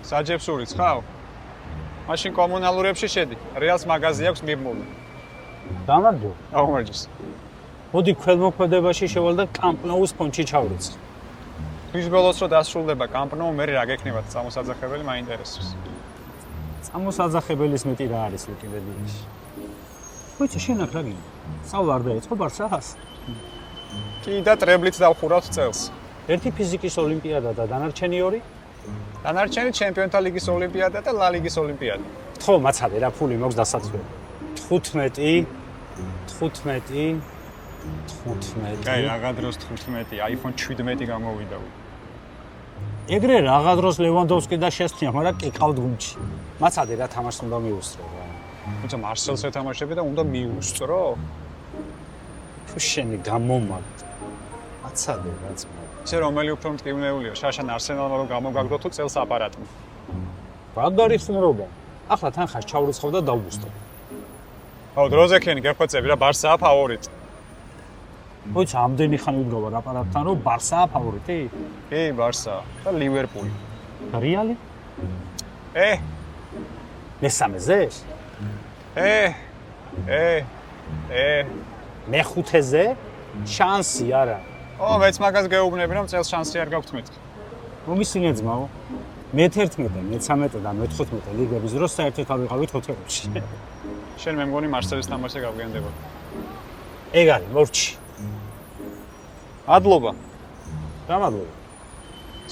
საჯეფსურიც ხავ? მაშინ კომუნალურებში შედი. რეალს მაღაზია აქვს მიბმული. გამარჯობა. აღმარჯოს. მოდი ქველმოქმედებაში შევალ და კამპნოუს ფონდში ჩავრიცხ. თვის ბოლოს რო დასრულდება კამპნოუ, მე რა გექნებათ წამოსაძახებელი მაინტერესებს. წამოსაძახებელის მეტი რა არის ვიკიპედიაში? ვიცი, შენ აქ რა გინდა? სწავლა არ დაიწყო ბარსას? კი და ტრებლით დავხურავთ წელს. ერთი ფიზიკის ოლიმპიადა და დანარჩენი ორი? დანარჩენი ჩემპიონთა ლიგის ოლიმპიადა და ლა ლიგის ოლიმპიადა. ხო, მაცადე რა ფული მაქვს დასაცველი. 15. აი, რაღა დროს 15, iPhone 17 გამოვიდა. ეგრე რაღა დროს ლევანდოვსკი და შესწია, მაგრამ კიყავთ გუნდში. მაცადე რა თამაშს უნდა მიუსწრო რა. თუმცა მარსელს ეთამაშები და უნდა მიუსწრო? თუ შენი გამომაგდ. მაცადე რაც ისე რომელი უფრო მტკივნეულია, შაშან არსენალმა რომ გამოგაგდო თუ წელს აპარატმა. ბაგარი ხმრობა. ახლა თანხას ჩავრიცხავ და დავბუსტო. აუ, დროზე ქენი გეხვეწები რა ბარსაა ფავორიტი. მოიცა ამდენი ხანი ვდგავარ აპარატთან რომ ბარსაა ფავორიტი? კი, ბარსაა და ლივერპული. რეალი? მესამეზე? მეხუთეზე? შანსი არა. მეც მაგას გეუბნები რომ წელს შანსი არ გაქვთ მეთქი. მომისინე ძმაო. მე-11, მე-13 და მე-15 ლიგების დროს საერთოდ არ ვიყავით ოთელებში. შენ მე მგონი მარსელის თამაშზე გავგენდება. ეგ არის მორჩი. მადლობა. რა მადლობა?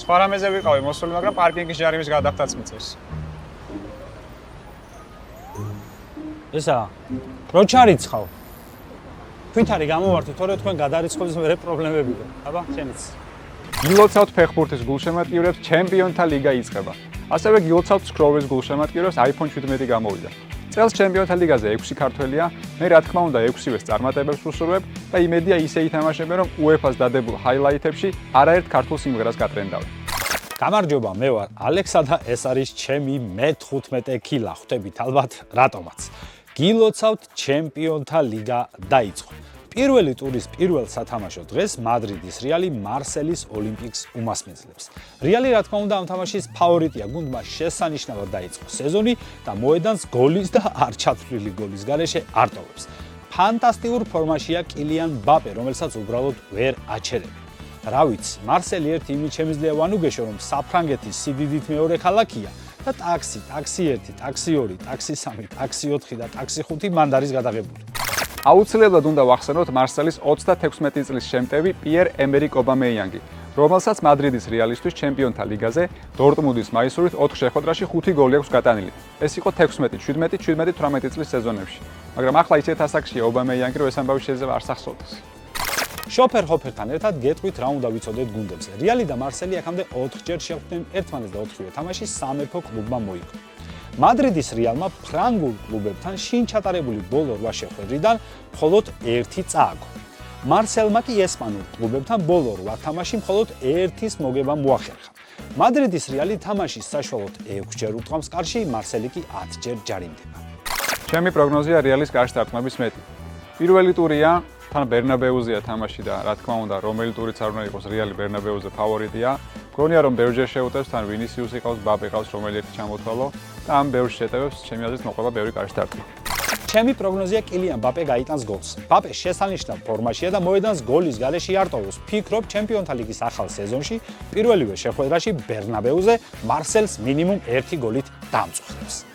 სხვა რამეზე ვიყავი მოსული, მაგრამ პარკინგის ჯარიმის გადახდაც მიწევს. ესა რო ჩარიცხავ. თვითარი გამოვართი, თორე თქვენ გადარიცხვის მერე პრობლემები გქონდა. აბა, შენიც. გილოცავთ ფეხბურთის გულშემატკივრებს ჩემპიონთა ლიგა იწყება. ასევე გილოცავთ სკროლის გულშემატკივრებს iPhone 17 გამოვიდა. წელს ჩემპიონთა ლიგაზე 6 ქართველია, მე რა თქმა უნდა 6-ვეს წარმატებებს ვუსურვებ და იმედია ისე ითამაშებენ, რომ UEFA-ს დადებულ ჰაილაითებში არაერთ ქართულ სიმღერას გატრენდავენ. გამარჯობა, მე ვარ ალექსა და ეს არის ჩემი მე-15 კილა. ხვდებით ალბათ რატომაც. გილოცავთ ჩემპიონთა ლიგა დაიწყო. პირველი ტურის პირველ სათამაშო დღეს მადრიდის რეალი მარსელის ოლიმპიკს უმასპინძლებს. რეალი რა თქმა უნდა ამ თამაშის ფავორიტია, გუნდმა შესანიშნავად დაიწყო სეზონი და მოედანს გოლის და არ ჩათვლილი გოლის გარეშე არ ტოვებს. ფანტასტიკურ ფორმაშია კილიან მბაპე, რომელსაც უბრალოდ ვერ აჩერები. რა ვიცი, მარსელი ერთ იმით შემიძლია ვანუგეშო, რომ საფრანგეთის სიდიდით მეორე ქალაქია და ტაქსი 1, ტაქსი 2, ტაქსი 3, ტაქსი 4 და ტაქსი 5 მანდ არის გადაღებული. აუცილებლად უნდა ვახსენოთ მარსელის 36 წლის შემტევი პიერ-ემერიკ ობამეიანგი, რომელსაც მადრიდის რეალისტვის ჩემპიონთა ლიგაზე დორტმუნდის მაისურით 4 შეხვედრაში 5 გოლი აქვს გატანილი. ეს იყო 16, 17, 17, 18 წლის სეზონებში. მაგრამ ახლა ისეთ ასაკშია ობამეიანგი, რომ ეს ამბავი შეიძლება არ სახსოვდეს. შოფერ ჰოფერთან ერთად გეტყვით რა უნდა ვიცოდეთ გუნდებზე. რეალი და მარსელი აქამდე 4ჯერ შეხვდნენ ერთმანეთს და 4-ვე თამაში სამეფო კლუბმა მოიგო. მადრიდის რეალმა ფრანგულ კლუბებთან შინ ჩატარებული ბოლო 8 შეხვედრიდან მხოლოდ 1 წააგო. მარსელმა კი ესპანურ კლუბებთან ბოლო 8 თამაში მხოლოდ 1-ის მოგება მოახერხა. მადრიდის რეალი თამაშის საშუალოდ 6ჯერ უტყამს კარში, მარსელი კი 10ჯერ ჯარიმდება. ჩემი პროგნოზია რეალის კარშტარტყმების მეტი. პირველი ტურია, თან ბერნაბეუზეა თამაში და რა თქმა უნდა, რომელი ტურიც არ უნდა იყოს, რეალი ბერნაბეუზე ფავორიტია. მგონია რომ ბევრჯერ შეუტევს, თან ვინისიუსი ყავს, მბაპე ყავს, რომელი ერთი ჩამოთვალო და ამ ბევრ შეტევებს ჩემი აზრით მოყვება ბევრი კარშტარტყმა. ჩემი პროგნოზია კილიან მბაპე გაიტანს გოლს. მბაპე შესანიშნავ ფორმაშია და მოედანს გოლის გარეშე არ ტოვებს. ფიქრობ ჩემპიონთა ლიგის ახალ სეზონში პირველივე შეხვედრაში ბერნაბეუზე მარსელს მინიმუმ 1 გოლით დაამწუხრებს.